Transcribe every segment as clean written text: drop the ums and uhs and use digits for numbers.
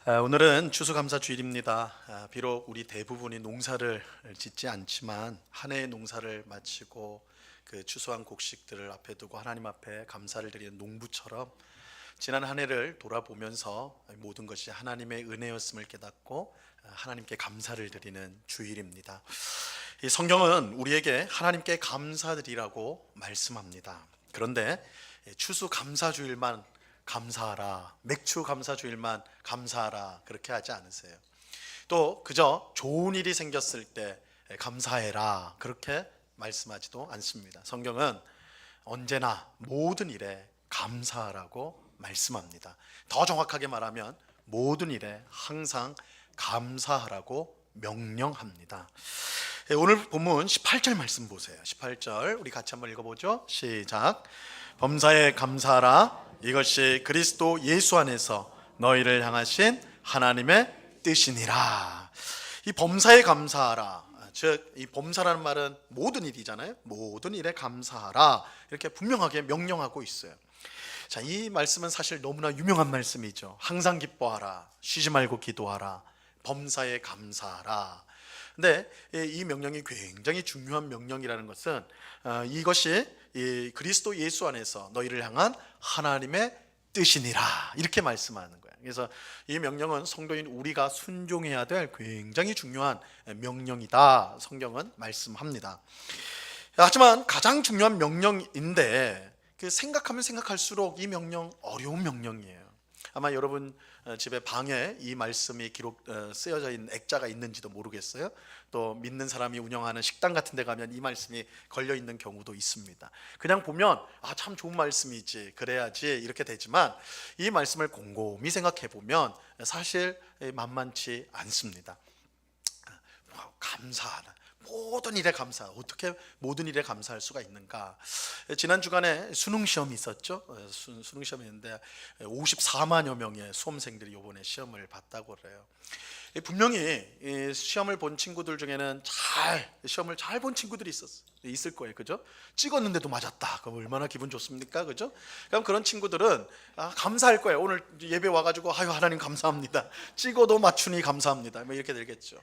오늘은 추수감사주일입니다. 비록 우리 대부분이 농사를 짓지 않지만 한 해의 농사를 마치고 그 추수한 곡식들을 앞에 두고 하나님 앞에 감사를 드리는 농부처럼 지난 한 해를 돌아보면서 모든 것이 하나님의 은혜였음을 깨닫고 하나님께 감사를 드리는 주일입니다. 이 성경은 우리에게 하나님께 감사드리라고 말씀합니다. 그런데 추수감사주일만 감사하라, 맥주 감사주일만 감사하라 그렇게 하지 않으세요. 또 그저 좋은 일이 생겼을 때 감사해라 그렇게 말씀하지도 않습니다. 성경은 언제나 모든 일에 감사하라고 말씀합니다. 더 정확하게 말하면 모든 일에 항상 감사하라고 명령합니다. 오늘 본문 18절 말씀 보세요. 18절 우리 같이 한번 읽어보죠. 시작. 범사에 감사하라. 이것이 그리스도 예수 안에서 너희를 향하신 하나님의 뜻이니라. 이 범사에 감사하라, 즉 이 범사라는 말은 모든 일이잖아요. 모든 일에 감사하라 이렇게 분명하게 명령하고 있어요. 자, 이 말씀은 사실 너무나 유명한 말씀이죠. 항상 기뻐하라, 쉬지 말고 기도하라, 범사에 감사하라. 근데 이 명령이 굉장히 중요한 명령이라는 것은 이것이 이 그리스도 예수 안에서 너희를 향한 하나님의 뜻이니라 이렇게 말씀하는 거예요. 그래서 이 명령은 성도인 우리가 순종해야 될 굉장히 중요한 명령이다 성경은 말씀합니다. 하지만 가장 중요한 명령인데 생각하면 생각할수록 이 명령 어려운 명령이에요. 아마 여러분 집에 방에 이 말씀이 쓰여져 있는 액자가 있는지도 모르겠어요. 또 믿는 사람이 운영하는 식당 같은 데 가면 이 말씀이 걸려 있는 경우도 있습니다. 그냥 보면 참 좋은 말씀이지, 그래야지 이렇게 되지만 이 말씀을 곰곰이 생각해 보면 사실 만만치 않습니다. 감사하다, 모든 일에 감사. 어떻게 모든 일에 감사할 수가 있는가? 지난 주간에 수능 시험이 있었죠. 수능 시험이 있는데 54만여 명의 수험생들이 이번에 시험을 봤다고 그래요. 분명히 시험을 본 친구들 중에는 시험을 잘 본 친구들이 있을 거예요, 그죠? 찍었는데도 맞았다. 그럼 얼마나 기분 좋습니까, 그죠? 그럼 그런 친구들은 감사할 거예요. 오늘 예배 와가지고 하나님 감사합니다. 찍어도 맞추니 감사합니다. 뭐 이렇게 되겠죠.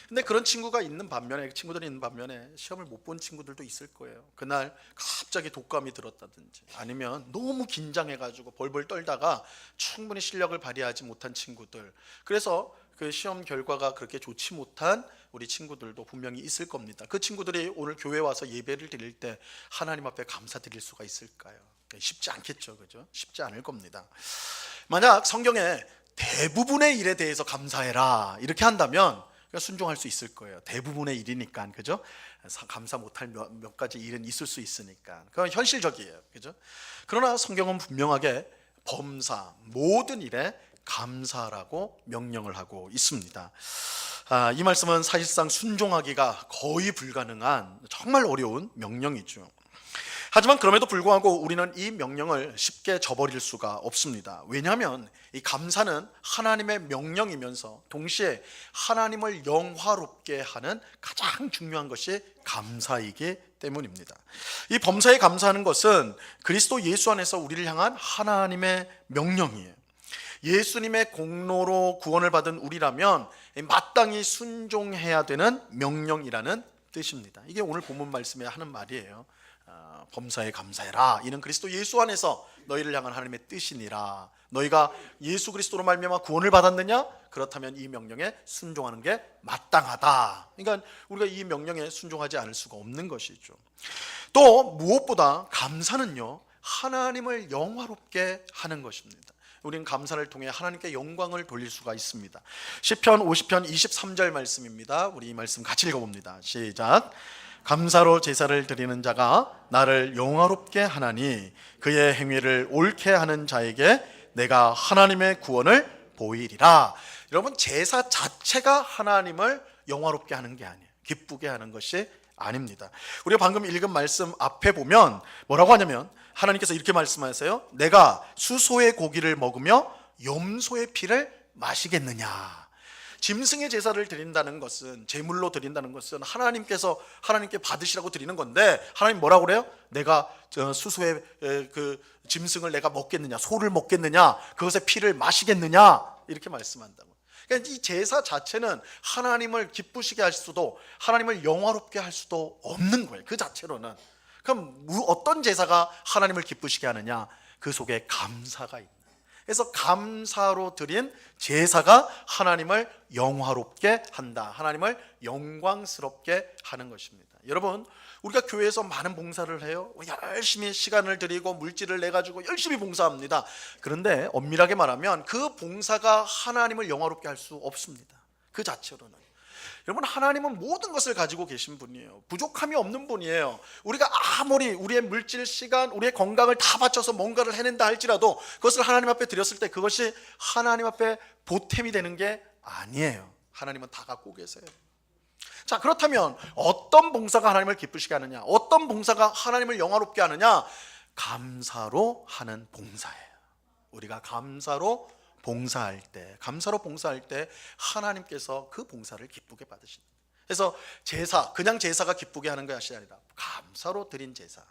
근데 그런 친구들이 있는 반면에 시험을 못 본 친구들도 있을 거예요. 그날 갑자기 독감이 들었다든지 아니면 너무 긴장해가지고 벌벌 떨다가 충분히 실력을 발휘하지 못한 친구들, 그래서 그 시험 결과가 그렇게 좋지 못한 우리 친구들도 분명히 있을 겁니다. 그 친구들이 오늘 교회 와서 예배를 드릴 때 하나님 앞에 감사드릴 수가 있을까요? 쉽지 않겠죠, 그죠? 쉽지 않을 겁니다. 만약 성경에 대부분의 일에 대해서 감사해라 이렇게 한다면 순종할 수 있을 거예요. 대부분의 일이니까, 그죠? 감사 못할 몇 가지 일은 있을 수 있으니까. 그건 현실적이에요, 그죠? 그러나 성경은 분명하게 범사, 모든 일에 감사라고 명령을 하고 있습니다. 이 말씀은 사실상 순종하기가 거의 불가능한 정말 어려운 명령이죠. 하지만 그럼에도 불구하고 우리는 이 명령을 쉽게 저버릴 수가 없습니다. 왜냐하면 이 감사는 하나님의 명령이면서 동시에 하나님을 영화롭게 하는 가장 중요한 것이 감사이기 때문입니다. 이 범사에 감사하는 것은 그리스도 예수 안에서 우리를 향한 하나님의 명령이에요. 예수님의 공로로 구원을 받은 우리라면 마땅히 순종해야 되는 명령이라는 뜻입니다. 이게 오늘 본문 말씀에 하는 말이에요. 범사에 감사해라. 이는 그리스도 예수 안에서 너희를 향한 하나님의 뜻이니라. 너희가 예수 그리스도로 말미암아 구원을 받았느냐? 그렇다면 이 명령에 순종하는 게 마땅하다. 그러니까 우리가 이 명령에 순종하지 않을 수가 없는 것이죠. 또 무엇보다 감사는요, 하나님을 영화롭게 하는 것입니다. 우리는 감사를 통해 하나님께 영광을 돌릴 수가 있습니다. 시편 50편 23절 말씀입니다. 우리 이 말씀 같이 읽어봅니다. 시작. 감사로 제사를 드리는 자가 나를 영화롭게 하나니 그의 행위를 옳게 하는 자에게 내가 하나님의 구원을 보이리라. 여러분, 제사 자체가 하나님을 영화롭게 하는 게 아니에요. 기쁘게 하는 것이 아닙니다. 우리가 방금 읽은 말씀 앞에 보면 뭐라고 하냐면 하나님께서 이렇게 말씀하세요. 내가 수소의 고기를 먹으며 염소의 피를 마시겠느냐. 짐승의 제사를 드린다는 것은, 제물로 드린다는 것은 하나님께 받으시라고 드리는 건데 하나님 뭐라고 그래요? 내가 수소의 그 짐승을 내가 먹겠느냐, 소를 먹겠느냐, 그것의 피를 마시겠느냐 이렇게 말씀한다고. 그러니까 이 제사 자체는 하나님을 기쁘시게 할 수도 하나님을 영화롭게 할 수도 없는 거예요. 그 자체로는. 그럼 어떤 제사가 하나님을 기쁘시게 하느냐? 그 속에 감사가 있는. 그래서 감사로 드린 제사가 하나님을 영화롭게 한다. 하나님을 영광스럽게 하는 것입니다. 여러분, 우리가 교회에서 많은 봉사를 해요. 열심히 시간을 들이고 물질을 내가지고 열심히 봉사합니다. 그런데 엄밀하게 말하면 그 봉사가 하나님을 영화롭게 할 수 없습니다. 그 자체로는. 여러분, 하나님은 모든 것을 가지고 계신 분이에요. 부족함이 없는 분이에요. 우리가 아무리 우리의 물질, 시간, 우리의 건강을 다 바쳐서 뭔가를 해낸다 할지라도 그것을 하나님 앞에 드렸을 때 그것이 하나님 앞에 보탬이 되는 게 아니에요. 하나님은 다 갖고 계세요. 자, 그렇다면 어떤 봉사가 하나님을 기쁘시게 하느냐? 어떤 봉사가 하나님을 영화롭게 하느냐? 감사로 하는 봉사예요. 우리가 감사로 봉사할 때 하나님께서 그 봉사를 기쁘게 받으신다. 그래서 제사, 그냥 제사가 기쁘게 하는 것이 아니라 감사로 드린 제사,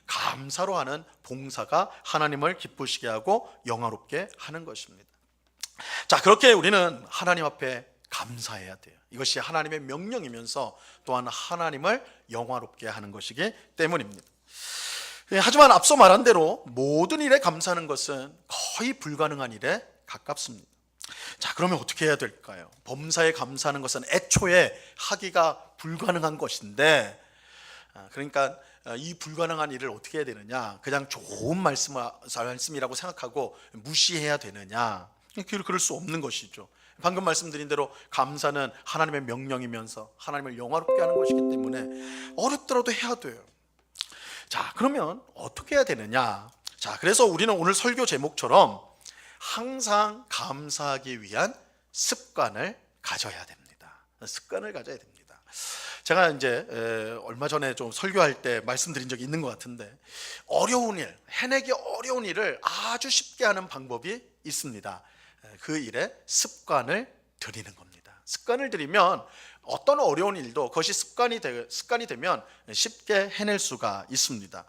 감사로 하는 봉사가 하나님을 기쁘시게 하고 영화롭게 하는 것입니다. 자, 그렇게 우리는 하나님 앞에 감사해야 돼요. 이것이 하나님의 명령이면서 또한 하나님을 영화롭게 하는 것이기 때문입니다. 하지만 앞서 말한 대로 모든 일에 감사하는 것은 거의 불가능한 일에 가깝습니다. 자, 그러면 어떻게 해야 될까요? 범사에 감사하는 것은 애초에 하기가 불가능한 것인데, 그러니까 이 불가능한 일을 어떻게 해야 되느냐? 그냥 좋은 말씀이라고 생각하고 무시해야 되느냐? 그럴 수 없는 것이죠. 방금 말씀드린 대로 감사는 하나님의 명령이면서 하나님을 영화롭게 하는 것이기 때문에 어렵더라도 해야 돼요. 자, 그러면 어떻게 해야 되느냐? 자, 그래서 우리는 오늘 설교 제목처럼 항상 감사하기 위한 습관을 가져야 됩니다. 습관을 가져야 됩니다. 제가 이제 얼마 전에 좀 설교할 때 말씀드린 적이 있는 것 같은데, 어려운 일, 해내기 어려운 일을 아주 쉽게 하는 방법이 있습니다. 그 일에 습관을 들이는 겁니다. 습관을 들이면 어떤 어려운 일도 그것이 습관이 되면 쉽게 해낼 수가 있습니다.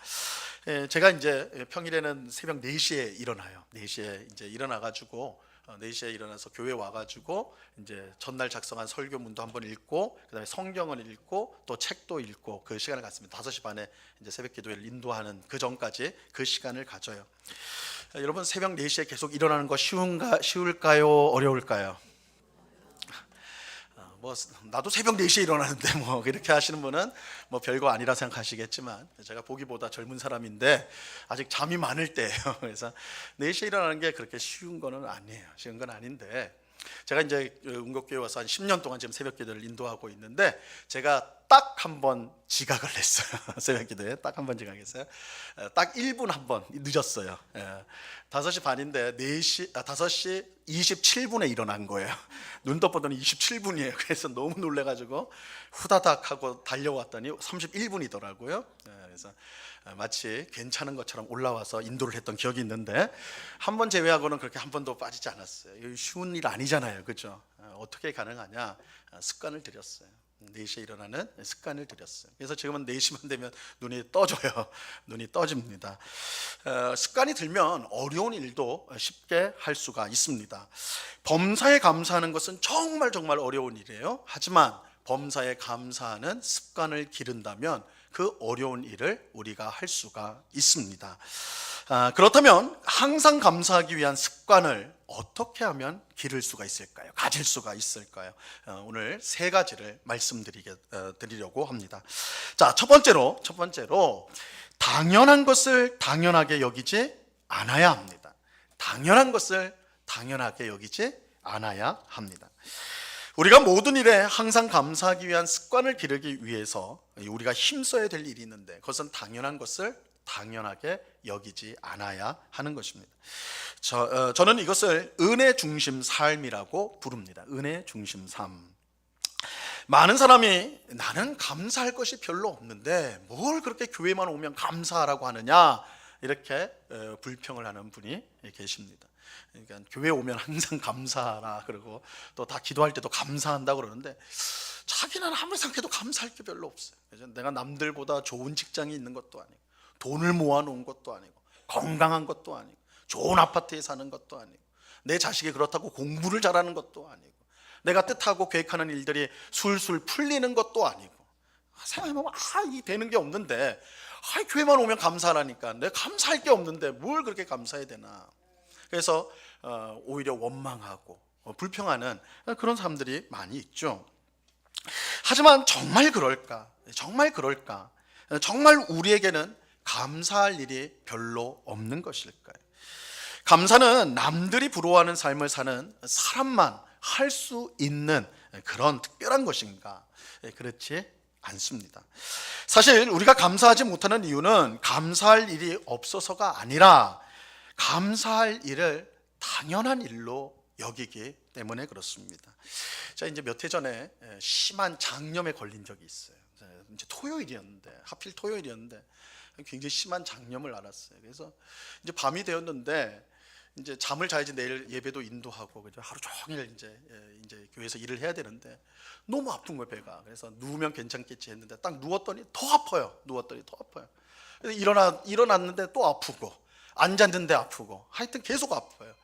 제가 이제 평일에는 새벽 4시에 일어나요. 4시에 이제 일어나가지고 4시에 일어나서 교회 와가지고 이제 전날 작성한 설교문도 한번 읽고, 그다음에 성경을 읽고 또 책도 읽고 그 시간을 갖습니다. 5시 반에 이제 새벽 기도회를 인도하는 그 전까지 그 시간을 가져요. 여러분, 새벽 4시에 계속 일어나는 거 쉬울까요? 어려울까요? 나도 새벽 4시에 일어나는데 이렇게 하시는 분은 별거 아니라 생각하시겠지만, 제가 보기보다 젊은 사람인데 아직 잠이 많을 때예요. 그래서 4시에 일어나는 게 그렇게 쉬운 건 아니에요. 쉬운 건 아닌데, 제가 이제 운곡교회 와서 한 10년 동안 지금 새벽 기도를 인도하고 있는데, 제가 딱 한 번 지각을 했어요. 새벽 기도에 딱 한 번 지각했어요. 딱 1분 한 번 늦었어요. 5시 반인데 5시 27분에 일어난 거예요. 눈 떠보더니 27분이에요. 그래서 너무 놀래가지고 후다닥 하고 달려왔더니 31분이더라고요. 그래서 마치 괜찮은 것처럼 올라와서 인도를 했던 기억이 있는데, 한 번 제외하고는 그렇게 한 번도 빠지지 않았어요. 쉬운 일 아니잖아요, 그렇죠? 어떻게 가능하냐? 습관을 들였어요. 4시에 일어나는 습관을 들였어요. 그래서 지금은 4시만 되면 눈이 떠져요. 눈이 떠집니다. 습관이 들면 어려운 일도 쉽게 할 수가 있습니다. 범사에 감사하는 것은 정말 어려운 일이에요. 하지만 범사에 감사하는 습관을 기른다면 그 어려운 일을 우리가 할 수가 있습니다. 그렇다면 항상 감사하기 위한 습관을 어떻게 하면 기를 수가 있을까요? 가질 수가 있을까요? 오늘 3가지를 말씀드리려고 합니다. 자, 첫 번째로 당연한 것을 당연하게 여기지 않아야 합니다. 당연한 것을 당연하게 여기지 않아야 합니다. 우리가 모든 일에 항상 감사하기 위한 습관을 기르기 위해서 우리가 힘써야 될 일이 있는데, 그것은 당연한 것을 당연하게 여기지 않아야 하는 것입니다. 저는 이것을 은혜 중심 삶이라고 부릅니다. 은혜 중심 삶. 많은 사람이 나는 감사할 것이 별로 없는데 뭘 그렇게 교회만 오면 감사하라고 하느냐, 이렇게 불평을 하는 분이 계십니다. 그러니까 교회 오면 항상 감사하라 그러고 또 다 기도할 때도 감사한다고 그러는데, 자기는 아무리 생각해도 감사할 게 별로 없어요. 내가 남들보다 좋은 직장이 있는 것도 아니고, 돈을 모아놓은 것도 아니고, 건강한 것도 아니고, 좋은 아파트에 사는 것도 아니고, 내 자식이 그렇다고 공부를 잘하는 것도 아니고, 내가 뜻하고 계획하는 일들이 술술 풀리는 것도 아니고, 생각해보면 이 되는 게 없는데, 교회만 오면 감사하라니까 내가 감사할 게 없는데 뭘 그렇게 감사해야 되나. 그래서 오히려 원망하고 불평하는 그런 사람들이 많이 있죠. 하지만 정말 그럴까? 정말 그럴까? 정말 우리에게는 감사할 일이 별로 없는 것일까요? 감사는 남들이 부러워하는 삶을 사는 사람만 할 수 있는 그런 특별한 것인가? 그렇지 않습니다. 사실 우리가 감사하지 못하는 이유는 감사할 일이 없어서가 아니라 감사할 일을 당연한 일로 여기기 때문에 그렇습니다. 제가 이제 몇 해 전에 심한 장염에 걸린 적이 있어요. 이제 토요일이었는데, 하필 토요일이었는데 굉장히 심한 장염을 앓았어요. 그래서 이제 밤이 되었는데 이제 잠을 자야지 내일 예배도 인도하고 그죠? 하루 종일 이제 교회에서 일을 해야 되는데 너무 아픈 거예요, 배가. 그래서 누우면 괜찮겠지 했는데 딱 누웠더니 더 아파요. 그래서 일어났는데 또 아프고, 앉았는데 아프고, 하여튼 계속 아파요.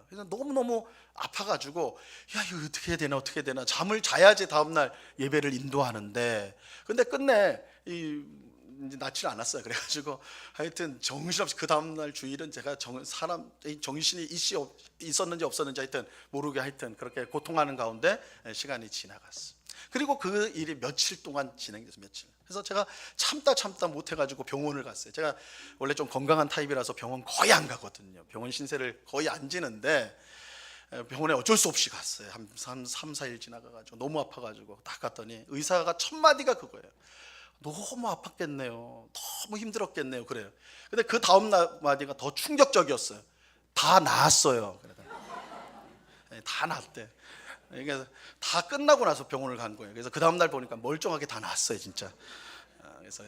그래서 너무너무 아파가지고 이거 어떻게 해야 되나 잠을 자야지 다음날 예배를 인도하는데, 근데 끝내 이제 낫질 않았어요. 그래가지고 하여튼 정신없이 그 다음날 주일은 제가 정신이 있었는지 없었는지 하여튼 모르게 하여튼 그렇게 고통하는 가운데 시간이 지나갔어요. 그리고 그 일이 며칠 동안 진행돼서 며칠. 그래서 제가 참다 못해가지고 병원을 갔어요. 제가 원래 좀 건강한 타입이라서 병원 거의 안 가거든요. 병원 신세를 거의 안 지는데 병원에 어쩔 수 없이 갔어요. 한 3-4일 지나가가지고 너무 아파가지고 딱 갔더니 의사가 첫 마디가 그거예요. 너무 아팠겠네요. 너무 힘들었겠네요. 그래요. 근데 그 다음 마디가 더 충격적이었어요. 다 나았어요. 다 나았대. 이게 다 끝나고 나서 병원을 간 거예요. 그래서 그 다음 날 보니까 멀쩡하게 다 나았어요, 진짜. 그래서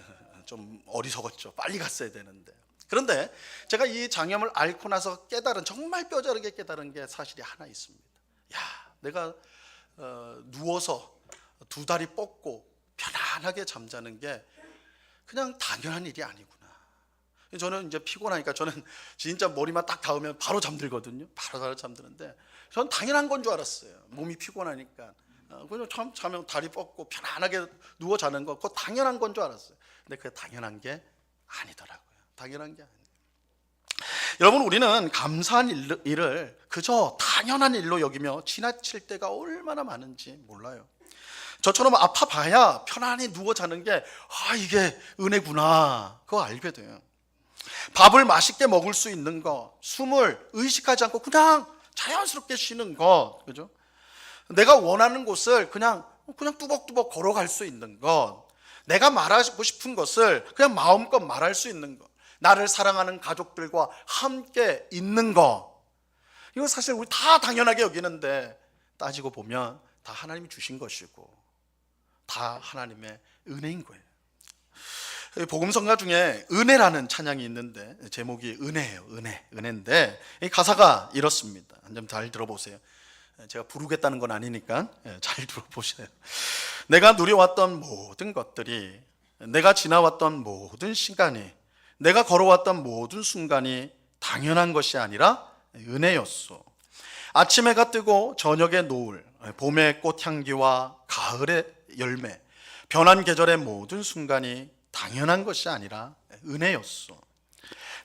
좀 어리석었죠. 빨리 갔어야 되는데. 그런데 제가 이 장염을 앓고 나서 정말 뼈저리게 깨달은 게 사실이 하나 있습니다. 내가 누워서 두 다리 뻗고 편안하게 잠자는 게 그냥 당연한 일이 아니구나. 저는 이제 피곤하니까 저는 진짜 머리만 딱 닿으면 바로 잠들거든요. 바로 잠드는데 저는 당연한 건 줄 알았어요. 몸이 피곤하니까 그냥 자면 다리 뻗고 편안하게 누워 자는 거, 그거 당연한 건 줄 알았어요. 근데 그게 당연한 게 아니더라고요. 당연한 게 아니에요. 여러분, 우리는 감사한 일을 그저 당연한 일로 여기며 지나칠 때가 얼마나 많은지 몰라요. 저처럼 아파봐야 편안히 누워 자는 게 이게 은혜구나, 그거 알게 돼요. 밥을 맛있게 먹을 수 있는 것, 숨을 의식하지 않고 그냥 자연스럽게 쉬는 것, 그죠? 내가 원하는 곳을 그냥 뚜벅뚜벅 걸어갈 수 있는 것, 내가 말하고 싶은 것을 그냥 마음껏 말할 수 있는 것, 나를 사랑하는 가족들과 함께 있는 것, 이거 사실 우리 다 당연하게 여기는데 따지고 보면 다 하나님이 주신 것이고 다 하나님의 은혜인 거예요. 복음성가 중에 은혜라는 찬양이 있는데 제목이 은혜예요. 은혜인데 이 가사가 이렇습니다. 좀 잘 들어보세요. 제가 부르겠다는 건 아니니까 잘 들어보세요. 내가 누려왔던 모든 것들이, 내가 지나왔던 모든 시간이, 내가 걸어왔던 모든 순간이 당연한 것이 아니라 은혜였소. 아침 해가 뜨고 저녁의 노을, 봄의 꽃향기와 가을의 열매, 변한 계절의 모든 순간이 당연한 것이 아니라 은혜였소.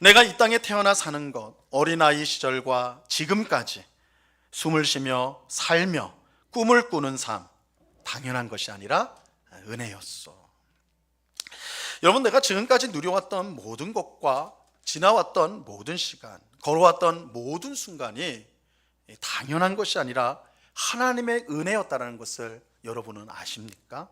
내가 이 땅에 태어나 사는 것, 어린아이 시절과 지금까지 숨을 쉬며 살며 꿈을 꾸는 삶, 당연한 것이 아니라 은혜였소. 여러분, 내가 지금까지 누려왔던 모든 것과 지나왔던 모든 시간, 걸어왔던 모든 순간이 당연한 것이 아니라 하나님의 은혜였다는 것을 여러분은 아십니까?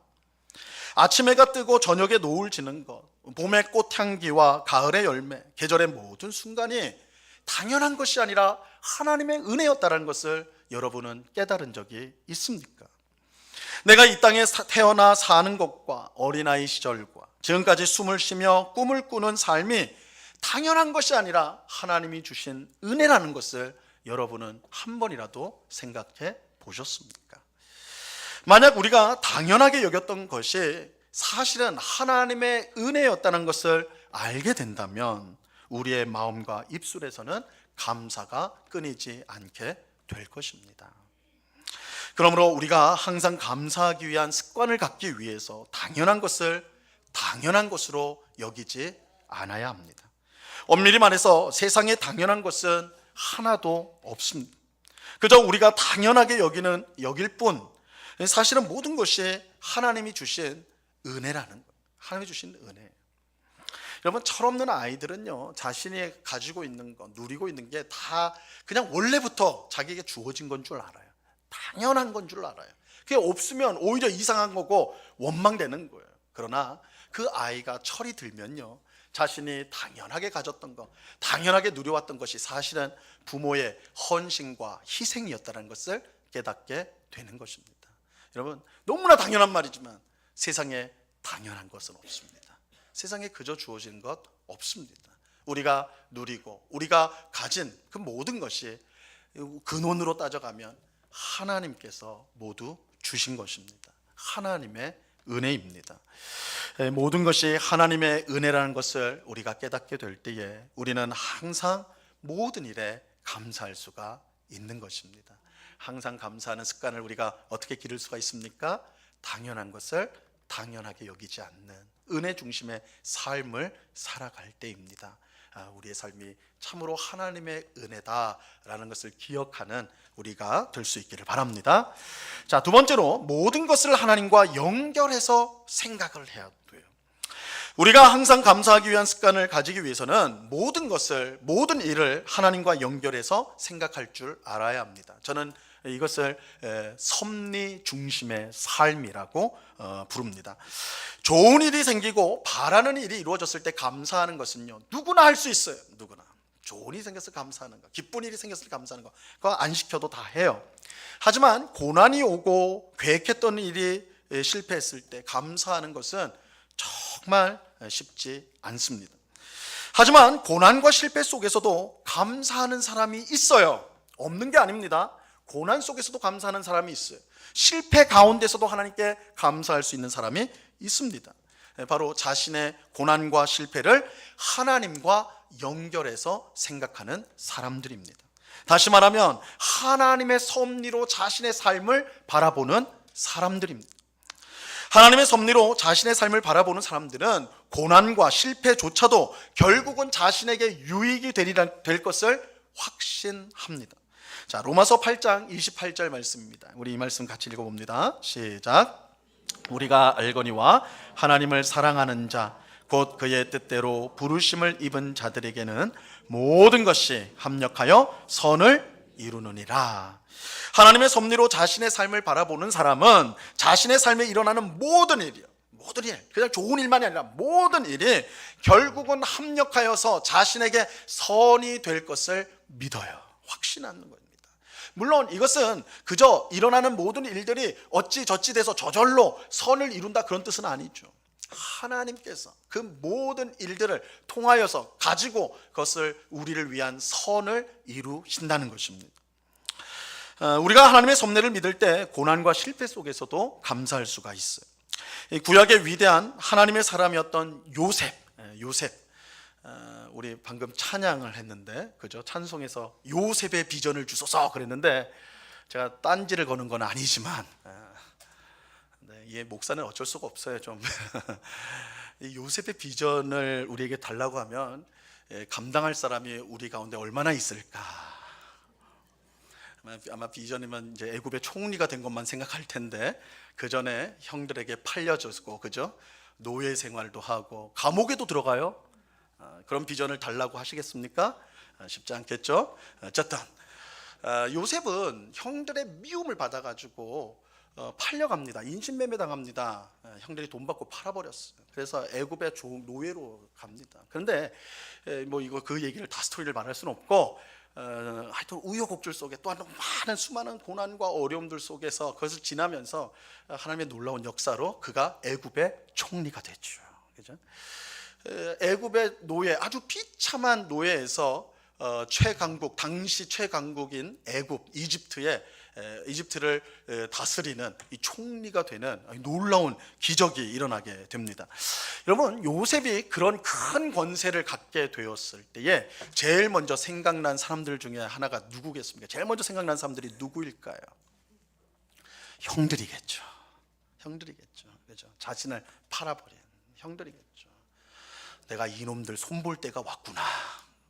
아침 해가 뜨고 저녁에 노을 지는 것, 봄의 꽃향기와 가을의 열매, 계절의 모든 순간이 당연한 것이 아니라 하나님의 은혜였다는 것을 여러분은 깨달은 적이 있습니까? 내가 이 땅에 태어나 사는 것과 어린아이 시절과 지금까지 숨을 쉬며 꿈을 꾸는 삶이 당연한 것이 아니라 하나님이 주신 은혜라는 것을 여러분은 한 번이라도 생각해 보셨습니까? 만약 우리가 당연하게 여겼던 것이 사실은 하나님의 은혜였다는 것을 알게 된다면 우리의 마음과 입술에서는 감사가 끊이지 않게 될 것입니다. 그러므로 우리가 항상 감사하기 위한 습관을 갖기 위해서 당연한 것을 당연한 것으로 여기지 않아야 합니다. 엄밀히 말해서 세상에 당연한 것은 하나도 없습니다. 그저 우리가 당연하게 여길 뿐, 사실은 모든 것이 하나님이 주신 은혜라는 거예요. 하나님이 주신 은혜. 여러분, 철없는 아이들은요, 자신이 가지고 있는 거, 누리고 있는 게 다 그냥 원래부터 자기에게 주어진 건 줄 알아요. 당연한 건 줄 알아요. 그게 없으면 오히려 이상한 거고 원망되는 거예요. 그러나 그 아이가 철이 들면요, 자신이 당연하게 가졌던 것, 당연하게 누려왔던 것이 사실은 부모의 헌신과 희생이었다는 것을 깨닫게 되는 것입니다. 여러분, 너무나 당연한 말이지만 세상에 당연한 것은 없습니다. 세상에 그저 주어진 것 없습니다. 우리가 누리고 우리가 가진 그 모든 것이 근원으로 따져가면 하나님께서 모두 주신 것입니다. 하나님의 은혜입니다. 모든 것이 하나님의 은혜라는 것을 우리가 깨닫게 될 때에 우리는 항상 모든 일에 감사할 수가 있는 것입니다. 항상 감사하는 습관을 우리가 어떻게 기를 수가 있습니까? 당연한 것을 당연하게 여기지 않는 은혜 중심의 삶을 살아갈 때입니다. 우리의 삶이 참으로 하나님의 은혜다라는 것을 기억하는 우리가 될 수 있기를 바랍니다. 자, 두 번째로 모든 것을 하나님과 연결해서 생각을 해야 돼요. 우리가 항상 감사하기 위한 습관을 가지기 위해서는 모든 것을, 모든 일을 하나님과 연결해서 생각할 줄 알아야 합니다. 저는 이것을 섭리 중심의 삶이라고 부릅니다. 좋은 일이 생기고 바라는 일이 이루어졌을 때 감사하는 것은요, 누구나 할 수 있어요. 누구나. 좋은 일이 생겨서 감사하는 거, 기쁜 일이 생겼을 때 감사하는 거, 그거 안 시켜도 다 해요. 하지만 고난이 오고 계획했던 일이 실패했을 때 감사하는 것은 정말 쉽지 않습니다. 하지만 고난과 실패 속에서도 감사하는 사람이 있어요. 없는 게 아닙니다. 고난 속에서도 감사하는 사람이 있어요. 실패 가운데서도 하나님께 감사할 수 있는 사람이 있습니다. 바로 자신의 고난과 실패를 하나님과 연결해서 생각하는 사람들입니다. 다시 말하면 하나님의 섭리로 자신의 삶을 바라보는 사람들입니다. 하나님의 섭리로 자신의 삶을 바라보는 사람들은 고난과 실패조차도 결국은 자신에게 유익이 될 것을 확신합니다. 자, 로마서 8장 28절 말씀입니다. 우리 이 말씀 같이 읽어봅니다. 시작. 우리가 알거니와 하나님을 사랑하는 자 곧 그의 뜻대로 부르심을 입은 자들에게는 모든 것이 합력하여 선을 이루느니라. 하나님의 섭리로 자신의 삶을 바라보는 사람은 자신의 삶에 일어나는 모든 일이요, 모든 일, 그냥 좋은 일만이 아니라 모든 일이 결국은 합력하여서 자신에게 선이 될 것을 믿어요. 확신하는 거예요. 물론 이것은 그저 일어나는 모든 일들이 어찌저찌 돼서 저절로 선을 이룬다 그런 뜻은 아니죠. 하나님께서 그 모든 일들을 통하여서 가지고 그것을 우리를 위한 선을 이루신다는 것입니다. 우리가 하나님의 섭리를 믿을 때 고난과 실패 속에서도 감사할 수가 있어요. 구약의 위대한 하나님의 사람이었던 요셉, 우리 방금 찬양을 했는데, 그죠? 찬송에서 요셉의 비전을 주소서 그랬는데, 제가 딴지를 거는 건 아니지만, 이 목사는 어쩔 수가 없어요. 좀 이 요셉의 비전을 우리에게 달라고 하면 감당할 사람이 우리 가운데 얼마나 있을까? 아마 비전이면 이제 애굽의 총리가 된 것만 생각할 텐데, 그 전에 형들에게 팔려졌고, 그죠? 노예 생활도 하고 감옥에도 들어가요. 그런 비전을 달라고 하시겠습니까? 쉽지 않겠죠. 어쨌든 요셉은 형들의 미움을 받아가지고 팔려갑니다. 인신매매 당합니다. 형들이 돈 받고 팔아버렸어요. 그래서 애굽의 노예로 갑니다. 그런데 뭐 이거 그 얘기를 다 스토리를 말할 수는 없고, 하여튼 우여곡절 속에 또한 많은 수많은 고난과 어려움들 속에서 그것을 지나면서 하나님의 놀라운 역사로 그가 애굽의 총리가 됐죠. 그죠? 애굽의 노예, 아주 비참한 노예에서 최강국, 당시 최강국인 애굽, 이집트의 이집트를 다스리는 이 총리가 되는 놀라운 기적이 일어나게 됩니다. 여러분, 요셉이 그런 큰 권세를 갖게 되었을 때에 제일 먼저 생각난 사람들 중에 하나가 누구겠습니까? 제일 먼저 생각난 사람들이 누구일까요? 형들이겠죠. 형들이겠죠. 그죠? 자신을 팔아버린 형들이겠죠. 내가 이놈들 손볼 때가 왔구나,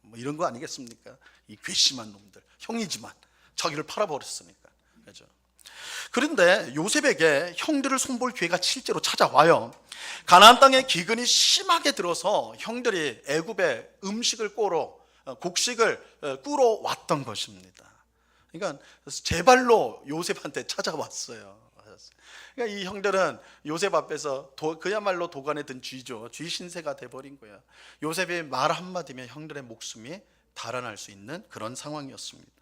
뭐 이런 거 아니겠습니까? 이 괘씸한 놈들, 형이지만 자기를 팔아버렸으니까. 그죠? 그런데 요셉에게 형들을 손볼 기회가 실제로 찾아와요. 가나안 땅에 기근이 심하게 들어서 형들이 애굽에 음식을 곡식을 꾸러 왔던 것입니다. 그러니까 제 발로 요셉한테 찾아왔어요. 그러니까 이 형들은 요셉 앞에서 그야말로 도간에 든 쥐죠. 쥐 신세가 돼버린 거야. 요셉의 말 한마디면 형들의 목숨이 달아날 수 있는 그런 상황이었습니다.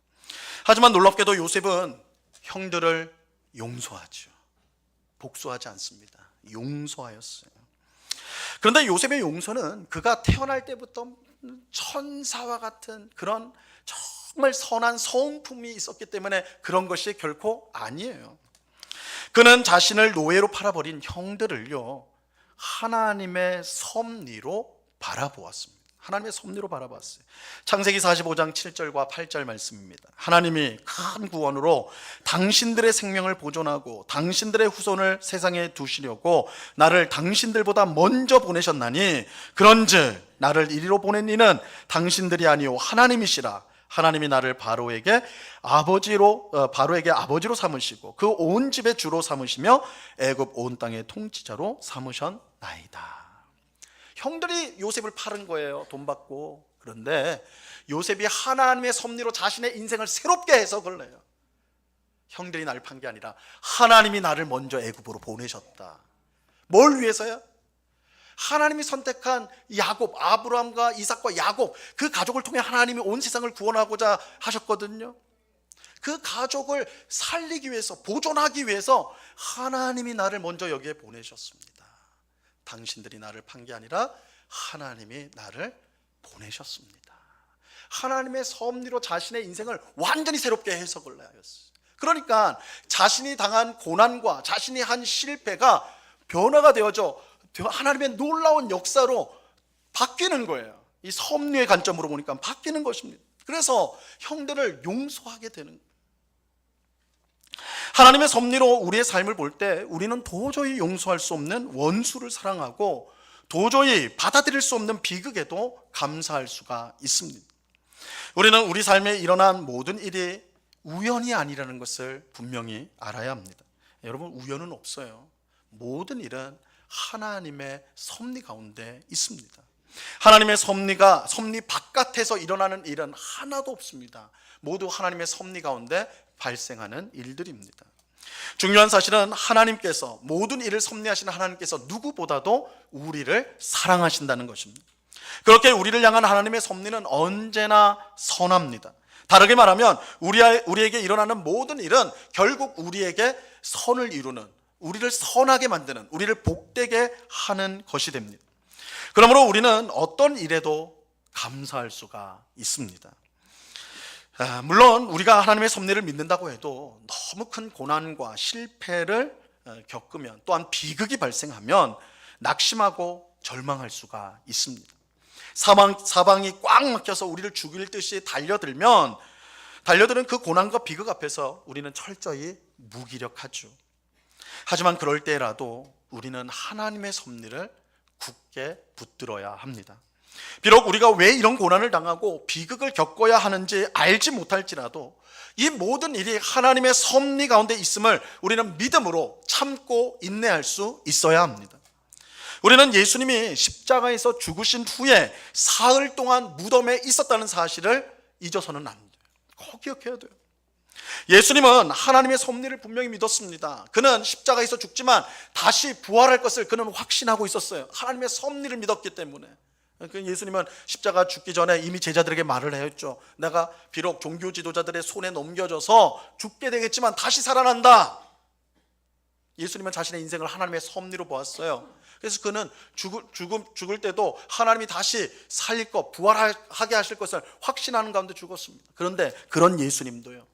하지만 놀랍게도 요셉은 형들을 용서하죠. 복수하지 않습니다. 용서하였어요. 그런데 요셉의 용서는 그가 태어날 때부터 천사와 같은 그런 정말 선한 성품이 있었기 때문에 그런 것이 결코 아니에요. 그는 자신을 노예로 팔아버린 형들을요, 하나님의 섭리로 바라보았습니다. 하나님의 섭리로 바라봤어요. 창세기 45장 7절과 8절 말씀입니다. 하나님이 큰 구원으로 당신들의 생명을 보존하고 당신들의 후손을 세상에 두시려고 나를 당신들보다 먼저 보내셨나니 그런즉 나를 이리로 보낸 이는 당신들이 아니요 하나님이시라. 하나님이 나를 바로에게 아버지로 삼으시고 그 온 집의 주로 삼으시며 애굽 온 땅의 통치자로 삼으셨나이다. 형들이 요셉을 파는 거예요, 돈 받고. 그런데 요셉이 하나님의 섭리로 자신의 인생을 새롭게 해석을 해요. 형들이 나를 판 게 아니라 하나님이 나를 먼저 애굽으로 보내셨다. 뭘 위해서요? 하나님이 선택한 야곱, 아브라함과 이삭과 야곱, 그 가족을 통해 하나님이 온 세상을 구원하고자 하셨거든요. 그 가족을 살리기 위해서, 보존하기 위해서 하나님이 나를 먼저 여기에 보내셨습니다. 당신들이 나를 판 게 아니라 하나님이 나를 보내셨습니다. 하나님의 섭리로 자신의 인생을 완전히 새롭게 해석을 하였어요. 그러니까 자신이 당한 고난과 자신이 한 실패가 변화가 되어져 하나님의 놀라운 역사로 바뀌는 거예요. 이 섭리의 관점으로 보니까 바뀌는 것입니다. 그래서 형들을 용서하게 되는 거예요. 하나님의 섭리로 우리의 삶을 볼 때 우리는 도저히 용서할 수 없는 원수를 사랑하고 도저히 받아들일 수 없는 비극에도 감사할 수가 있습니다. 우리는 우리 삶에 일어난 모든 일이 우연이 아니라는 것을 분명히 알아야 합니다. 여러분, 우연은 없어요. 모든 일은 하나님의 섭리 가운데 있습니다. 하나님의 섭리 바깥에서 일어나는 일은 하나도 없습니다. 모두 하나님의 섭리 가운데 발생하는 일들입니다. 중요한 사실은 하나님께서, 모든 일을 섭리하시는 하나님께서 누구보다도 우리를 사랑하신다는 것입니다. 그렇게 우리를 향한 하나님의 섭리는 언제나 선합니다. 다르게 말하면 우리에게 일어나는 모든 일은 결국 우리에게 선을 이루는, 우리를 선하게 만드는, 우리를 복되게 하는 것이 됩니다. 그러므로 우리는 어떤 일에도 감사할 수가 있습니다. 물론 우리가 하나님의 섭리를 믿는다고 해도 너무 큰 고난과 실패를 겪으면, 또한 비극이 발생하면 낙심하고 절망할 수가 있습니다. 사방이 꽉 막혀서 우리를 죽일 듯이 달려드는 그 고난과 비극 앞에서 우리는 철저히 무기력하죠. 하지만 그럴 때라도 우리는 하나님의 섭리를 굳게 붙들어야 합니다. 비록 우리가 왜 이런 고난을 당하고 비극을 겪어야 하는지 알지 못할지라도 이 모든 일이 하나님의 섭리 가운데 있음을 우리는 믿음으로 참고 인내할 수 있어야 합니다. 우리는 예수님이 십자가에서 죽으신 후에 사흘 동안 무덤에 있었다는 사실을 잊어서는 안 돼요. 꼭 기억해야 돼요. 예수님은 하나님의 섭리를 분명히 믿었습니다. 그는 십자가에서 죽지만 다시 부활할 것을 그는 확신하고 있었어요. 하나님의 섭리를 믿었기 때문에. 예수님은 십자가 죽기 전에 이미 제자들에게 말을 했죠. 내가 비록 종교 지도자들의 손에 넘겨져서 죽게 되겠지만 다시 살아난다. 예수님은 자신의 인생을 하나님의 섭리로 보았어요. 그래서 그는 죽을 때도 하나님이 다시 살릴 것, 부활하게 하실 것을 확신하는 가운데 죽었습니다. 그런데 그런 예수님도요,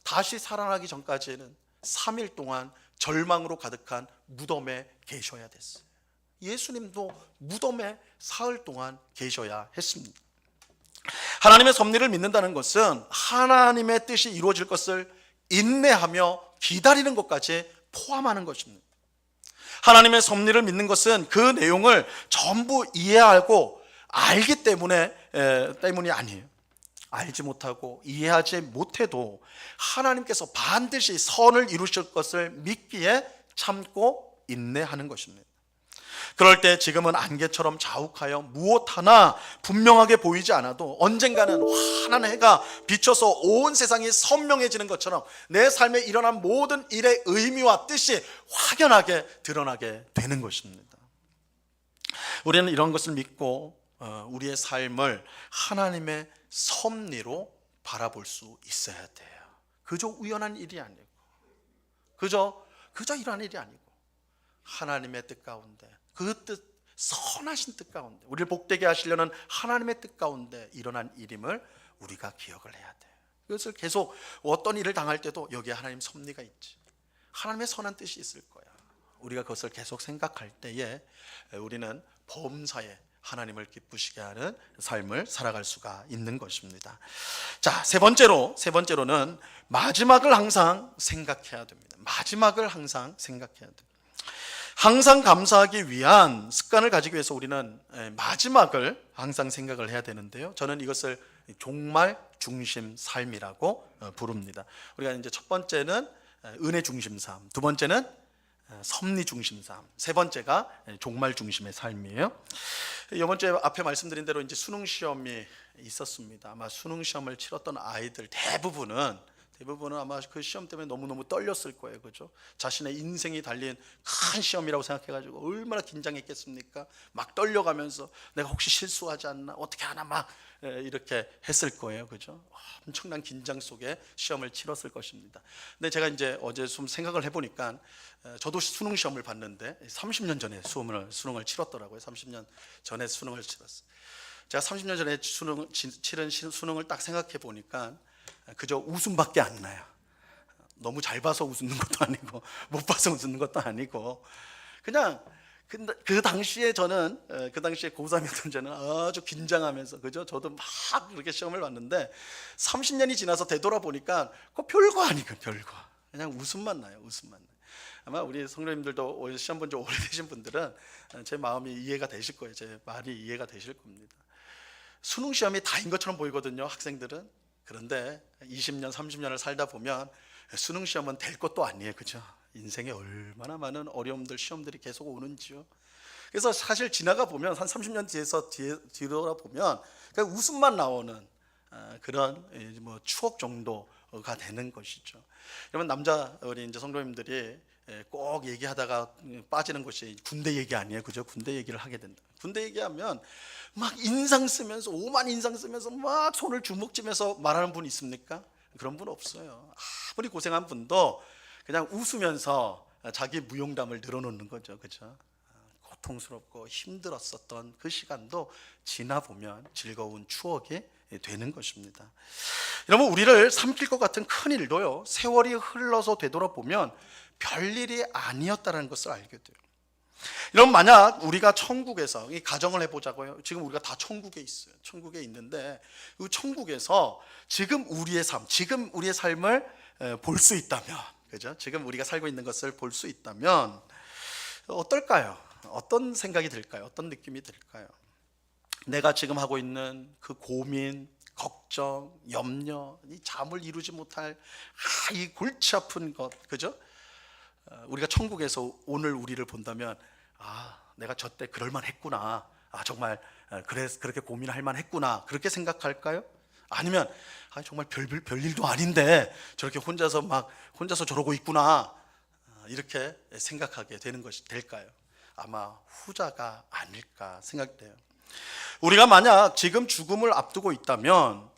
다시 살아나기 전까지는 3일 동안 절망으로 가득한 무덤에 계셔야 됐어요. 예수님도 무덤에 사흘 동안 계셔야 했습니다. 하나님의 섭리를 믿는다는 것은 하나님의 뜻이 이루어질 것을 인내하며 기다리는 것까지 포함하는 것입니다. 하나님의 섭리를 믿는 것은 그 내용을 전부 이해하고 알기 때문이 아니에요. 알지 못하고 이해하지 못해도 하나님께서 반드시 선을 이루실 것을 믿기에 참고 인내하는 것입니다. 그럴 때 지금은 안개처럼 자욱하여 무엇 하나 분명하게 보이지 않아도 언젠가는 환한 해가 비쳐서 온 세상이 선명해지는 것처럼 내 삶에 일어난 모든 일의 의미와 뜻이 확연하게 드러나게 되는 것입니다. 우리는 이런 것을 믿고 우리의 삶을 하나님의 섭리로 바라볼 수 있어야 돼요. 그저 우연한 일이 아니고 그저 이러한 일이 아니고 하나님의 뜻 가운데 그 뜻, 선하신 뜻 가운데 우리를 복되게 하시려는 하나님의 뜻 가운데 일어난 일임을 우리가 기억을 해야 돼요. 이것을 계속 어떤 일을 당할 때도 여기에 하나님 섭리가 있지, 하나님의 선한 뜻이 있을 거야. 우리가 그것을 계속 생각할 때에 우리는 범사에 하나님을 기쁘시게 하는 삶을 살아갈 수가 있는 것입니다. 자, 세 번째로는 마지막을 항상 생각해야 됩니다. 마지막을 항상 생각해야 됩니다. 항상 감사하기 위한 습관을 가지기 위해서 우리는 마지막을 항상 생각을 해야 되는데요. 저는 이것을 종말 중심 삶이라고 부릅니다. 우리가 이제 첫 번째는 은혜 중심 삶, 두 번째는 섭리 중심 삶, 세 번째가 종말 중심의 삶이에요. 이번 주에 앞에 말씀드린 대로 이제 수능 시험이 있었습니다. 아마 수능 시험을 치렀던 아이들 대부분은 아마 그 시험 때문에 너무너무 떨렸을 거예요. 그죠? 자신의 인생이 달린 큰 시험이라고 생각해가지고 얼마나 긴장했겠습니까? 막 떨려가면서 내가 혹시 실수하지 않나? 어떻게 하나 막 이렇게 했을 거예요. 그죠? 엄청난 긴장 속에 시험을 치렀을 것입니다. 근데 제가 이제 어제 좀 생각을 해보니까 저도 수능 시험을 봤는데 30년 전에 수능을 치렀더라고요. 30년 전에 수능을 치렀어요. 제가 30년 전에 치른 수능을 딱 생각해 보니까 그저 웃음밖에 안 나요. 너무 잘 봐서 웃는 것도 아니고 못 봐서 웃는 것도 아니고 그냥 그 당시에 저는 그 당시에 고3이었던 저는 아주 긴장하면서 그죠? 저도 막 그렇게 시험을 봤는데 30년이 지나서 되돌아보니까 그 별거 아니고 별거 그냥 웃음만 나요. 웃음만 나요. 아마 우리 성도님들도 시험 본 지 오래되신 분들은 제 마음이 이해가 되실 거예요. 제 말이 이해가 되실 겁니다. 수능 시험이 다인 것처럼 보이거든요, 학생들은. 그런데 20년, 30년을 살다 보면 수능 시험은 될 것도 아니에요. 그죠? 인생에 얼마나 많은 어려움들, 시험들이 계속 오는지요. 그래서 사실 지나가 보면 한 30년 뒤돌아보면 그냥 웃음만 나오는 그런 뭐 추억 정도가 되는 것이죠. 여러분 우리 이제 성도님들이 꼭 얘기하다가 빠지는 것이 군대 얘기 아니에요. 그죠? 군대 얘기를 하게 된다. 군대 얘기하면 막 인상 쓰면서 오만 인상 쓰면서 막 손을 주먹쥐면서 말하는 분 있습니까? 그런 분 없어요. 아무리 고생한 분도 그냥 웃으면서 자기 무용담을 늘어놓는 거죠. 그죠? 고통스럽고 힘들었었던 그 시간도 지나보면 즐거운 추억이 되는 것입니다. 여러분, 우리를 삼킬 것 같은 큰 일도요, 세월이 흘러서 되돌아보면 별일이 아니었다는 것을 알게 돼요. 여러분, 만약 우리가 천국에서 이 가정을 해보자고요. 지금 우리가 다 천국에 있어요. 천국에 있는데 이 천국에서 지금 우리의 삶을 볼 수 있다면, 그죠? 지금 우리가 살고 있는 것을 볼 수 있다면 어떨까요? 어떤 생각이 들까요? 어떤 느낌이 들까요? 내가 지금 하고 있는 그 고민, 걱정, 염려, 이 잠을 이루지 못할 이 골치 아픈 것, 그죠? 우리가 천국에서 오늘 우리를 본다면 내가 저 때 그럴만 했구나, 정말 그렇게 고민할 만 했구나, 그렇게 생각할까요? 아니면 정말 별일도 아닌데 저렇게 혼자서 저러고 있구나, 이렇게 생각하게 되는 것이 될까요? 아마 후자가 아닐까 생각돼요. 우리가 만약 지금 죽음을 앞두고 있다면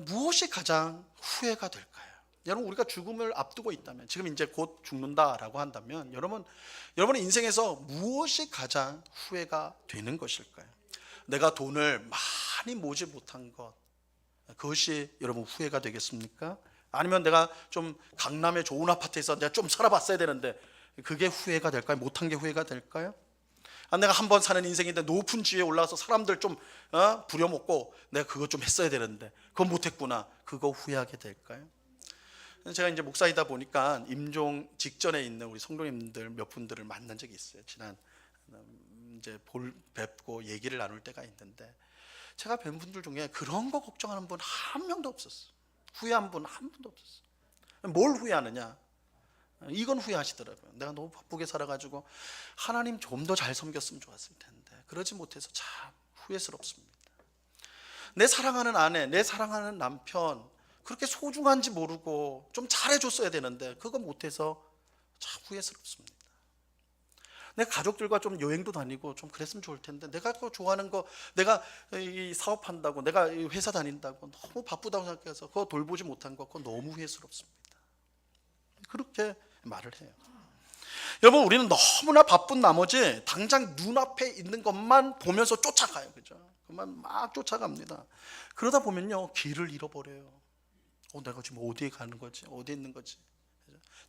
무엇이 가장 후회가 될까요? 여러분, 우리가 죽음을 앞두고 있다면, 지금 이제 곧 죽는다라고 한다면 여러분의 인생에서 무엇이 가장 후회가 되는 것일까요? 내가 돈을 많이 모지 못한 것, 그것이 여러분 후회가 되겠습니까? 아니면 내가 좀 강남의 좋은 아파트에서 내가 좀 살아봤어야 되는데 그게 후회가 될까요? 못한 게 후회가 될까요? 내가 한 번 사는 인생인데 높은 지위에 올라가서 사람들 좀 부려먹고 내가 그거 좀 했어야 되는데 그건 못했구나. 그거 후회하게 될까요? 제가 이제 목사이다 보니까 임종 직전에 있는 우리 성도님들 몇 분들을 만난 적이 있어요. 지난 이제 뵙고 얘기를 나눌 때가 있는데 제가 뵌 분들 중에 그런 거 걱정하는 분 한 명도 없었어요. 후회한 분 한 분도 없었어요. 뭘 후회하느냐? 이건 후회하시더라고요. 내가 너무 바쁘게 살아가지고 하나님 좀 더 잘 섬겼으면 좋았을 텐데 그러지 못해서 참 후회스럽습니다. 내 사랑하는 아내, 내 사랑하는 남편 그렇게 소중한지 모르고 좀 잘해줬어야 되는데 그거 못해서 참 후회스럽습니다. 내 가족들과 좀 여행도 다니고 좀 그랬으면 좋을 텐데 내가 그거 좋아하는 거 내가 이 사업한다고 내가 이 회사 다닌다고 너무 바쁘다고 생각해서 그거 돌보지 못한 거 그거 너무 후회스럽습니다. 그렇게 말을 해요. 여러분 우리는 너무나 바쁜 나머지 당장 눈앞에 있는 것만 보면서 쫓아가요. 그죠? 그만 막 쫓아갑니다. 그러다 보면요 길을 잃어버려요. 내가 지금 어디에 가는 거지? 어디에 있는 거지?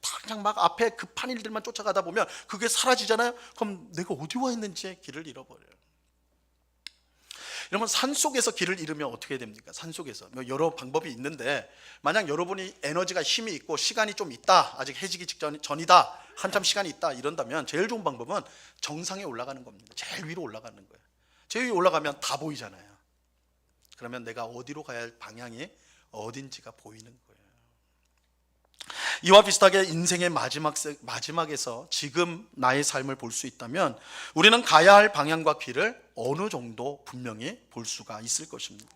당장 막 앞에 급한 일들만 쫓아가다 보면 그게 사라지잖아요. 그럼 내가 어디 와 있는지 길을 잃어버려요. 여러분 산속에서 길을 잃으면 어떻게 됩니까? 산속에서 여러 방법이 있는데 만약 여러분이 에너지가 힘이 있고 시간이 좀 있다, 아직 해지기 전이다, 한참 시간이 있다 이런다면 제일 좋은 방법은 정상에 올라가는 겁니다. 제일 위로 올라가는 거예요. 제일 위로 올라가면 다 보이잖아요. 그러면 내가 어디로 가야 할 방향이 어딘지가 보이는 거예요. 이와 비슷하게 인생의 마지막에서 지금 나의 삶을 볼 수 있다면 우리는 가야 할 방향과 길을 어느 정도 분명히 볼 수가 있을 것입니다.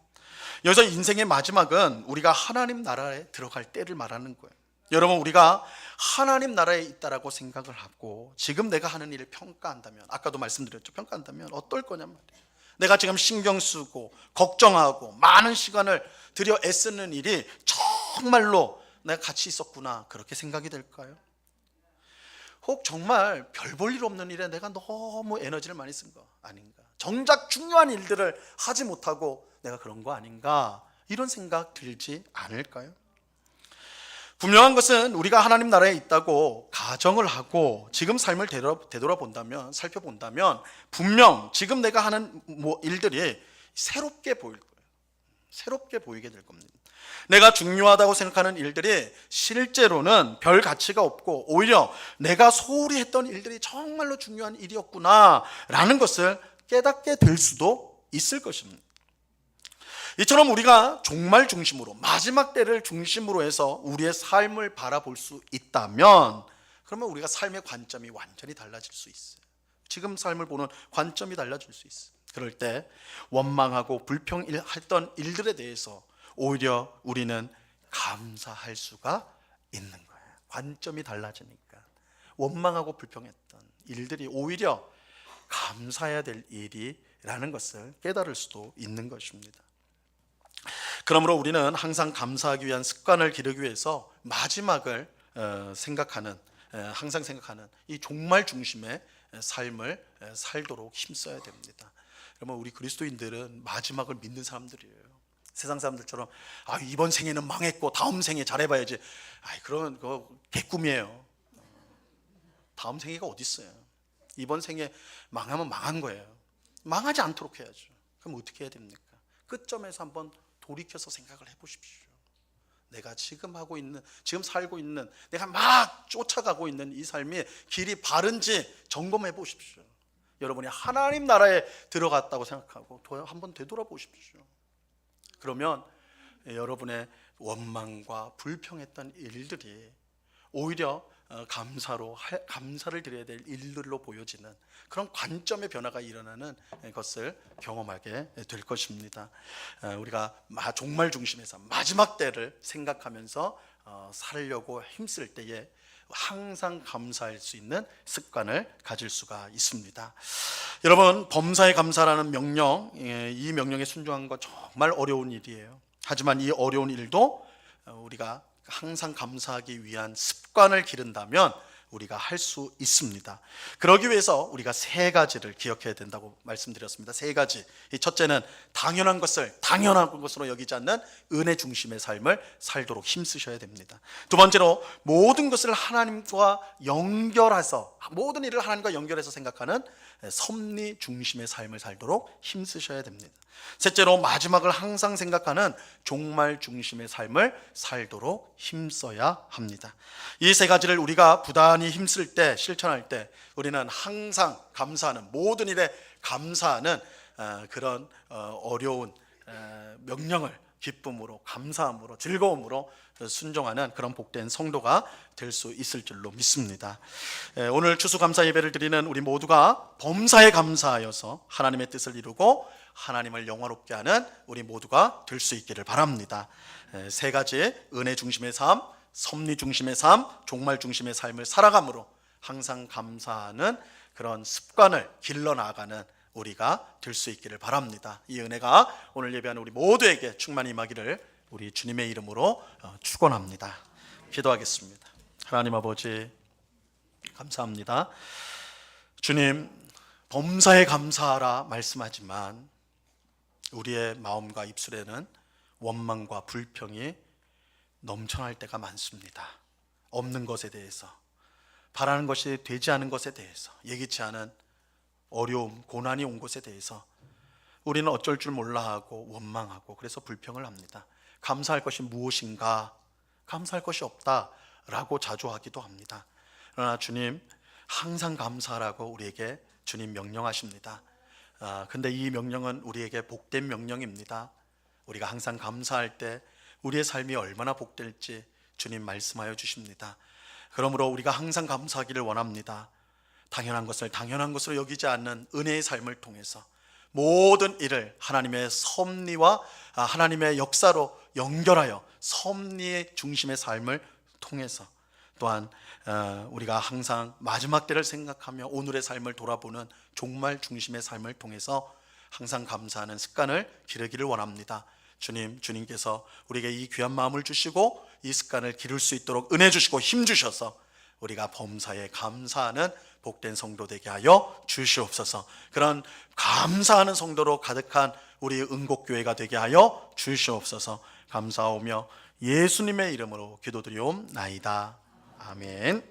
여기서 인생의 마지막은 우리가 하나님 나라에 들어갈 때를 말하는 거예요. 여러분 우리가 하나님 나라에 있다라고 생각을 하고 지금 내가 하는 일을 평가한다면 아까도 말씀드렸죠. 평가한다면 어떨 거냔 말이에요. 내가 지금 신경 쓰고 걱정하고 많은 시간을 들여 애쓰는 일이 정말로 내가 가치 있었구나 그렇게 생각이 될까요? 혹 정말 별 볼 일 없는 일에 내가 너무 에너지를 많이 쓴 거 아닌가? 정작 중요한 일들을 하지 못하고 내가 그런 거 아닌가? 이런 생각 들지 않을까요? 분명한 것은 우리가 하나님 나라에 있다고 가정을 하고 지금 삶을 되돌아본다면 살펴본다면 분명 지금 내가 하는 일들이 새롭게 보일 거예요. 새롭게 보이게 될 겁니다. 내가 중요하다고 생각하는 일들이 실제로는 별 가치가 없고 오히려 내가 소홀히 했던 일들이 정말로 중요한 일이었구나 라는 것을 깨닫게 될 수도 있을 것입니다. 이처럼 우리가 종말 중심으로 마지막 때를 중심으로 해서 우리의 삶을 바라볼 수 있다면 그러면 우리가 삶의 관점이 완전히 달라질 수 있어요. 지금 삶을 보는 관점이 달라질 수 있어요. 그럴 때 원망하고 불평했던 일들에 대해서 오히려 우리는 감사할 수가 있는 거예요. 관점이 달라지니까 원망하고 불평했던 일들이 오히려 감사해야 될 일이라는 것을 깨달을 수도 있는 것입니다. 그러므로 우리는 항상 감사하기 위한 습관을 기르기 위해서 마지막을 항상 생각하는 이 종말 중심의 삶을 살도록 힘써야 됩니다. 여러분 우리 그리스도인들은 마지막을 믿는 사람들이에요. 세상 사람들처럼 이번 생에는 망했고 다음 생에 잘해봐야지. 그러면 그거 개꿈이에요. 다음 생애가 어디 있어요? 이번 생에 망하면 망한 거예요. 망하지 않도록 해야죠. 그럼 어떻게 해야 됩니까? 끝점에서 한번 돌이켜서 생각을 해보십시오. 내가 지금 살고 있는, 내가 막 쫓아가고 있는 이 삶이 길이 바른지 점검해 보십시오. 여러분이 하나님 나라에 들어갔다고 생각하고 한번 되돌아보십시오. 그러면 여러분의 원망과 불평했던 일들이 오히려 감사를 드려야 될 일들로 보여지는 그런 관점의 변화가 일어나는 것을 경험하게 될 것입니다. 우리가 종말 중심에서 마지막 때를 생각하면서 살려고 힘쓸 때에 항상 감사할 수 있는 습관을 가질 수가 있습니다. 여러분 범사에 감사라는 명령, 이 명령에 순종하는 건 정말 어려운 일이에요. 하지만 이 어려운 일도 우리가 항상 감사하기 위한 습관을 기른다면 우리가 할 수 있습니다. 그러기 위해서 우리가 세 가지를 기억해야 된다고 말씀드렸습니다. 세 가지. 이 첫째는 당연한 것을 당연한 것으로 여기지 않는 은혜 중심의 삶을 살도록 힘쓰셔야 됩니다. 두 번째로 모든 것을 하나님과 연결해서, 모든 일을 하나님과 연결해서 생각하는 섭리 중심의 삶을 살도록 힘쓰셔야 됩니다. 셋째로 마지막을 항상 생각하는 종말 중심의 삶을 살도록 힘써야 합니다. 이 세 가지를 우리가 부단히 힘쓸 때, 실천할 때 우리는 항상 감사하는, 모든 일에 감사하는 그런 어려운 명령을 기쁨으로, 감사함으로, 즐거움으로 순종하는 그런 복된 성도가 될 수 있을 줄로 믿습니다. 오늘 추수감사 예배를 드리는 우리 모두가 범사에 감사하여서 하나님의 뜻을 이루고 하나님을 영화롭게 하는 우리 모두가 될 수 있기를 바랍니다. 세 가지 은혜 중심의 삶, 섭리 중심의 삶, 종말 중심의 삶을 살아감으로 항상 감사하는 그런 습관을 길러나가는 우리가 될 수 있기를 바랍니다. 이 은혜가 오늘 예배하는 우리 모두에게 충만히 임하기를 우리 주님의 이름으로 축원합니다. 기도하겠습니다. 하나님 아버지, 감사합니다. 주님, 범사에 감사하라 말씀하지만 우리의 마음과 입술에는 원망과 불평이 넘쳐날 때가 많습니다. 없는 것에 대해서, 바라는 것이 되지 않은 것에 대해서, 예기치 않은 어려움, 고난이 온 것에 대해서 우리는 어쩔 줄 몰라 하고 원망하고 그래서 불평을 합니다. 감사할 것이 무엇인가? 감사할 것이 없다라고 자조하기도 합니다. 그러나 주님, 항상 감사하라고 우리에게 주님 명령하십니다. 근데 이 명령은 우리에게 복된 명령입니다. 우리가 항상 감사할 때 우리의 삶이 얼마나 복될지 주님 말씀하여 주십니다. 그러므로 우리가 항상 감사하기를 원합니다. 당연한 것을 당연한 것으로 여기지 않는 은혜의 삶을 통해서 모든 일을 하나님의 섭리와 하나님의 역사로 연결하여 섭리의 중심의 삶을 통해서 또한 우리가 항상 마지막 때를 생각하며 오늘의 삶을 돌아보는 종말 중심의 삶을 통해서 항상 감사하는 습관을 기르기를 원합니다. 주님께서 우리에게 이 귀한 마음을 주시고 이 습관을 기를 수 있도록 은혜 주시고 힘 주셔서 우리가 범사에 감사하는 복된 성도 되게 하여 주시옵소서. 그런 감사하는 성도로 가득한 우리 은곡교회가 되게 하여 주시옵소서. 감사하오며 예수님의 이름으로 기도드리옵나이다. 아멘.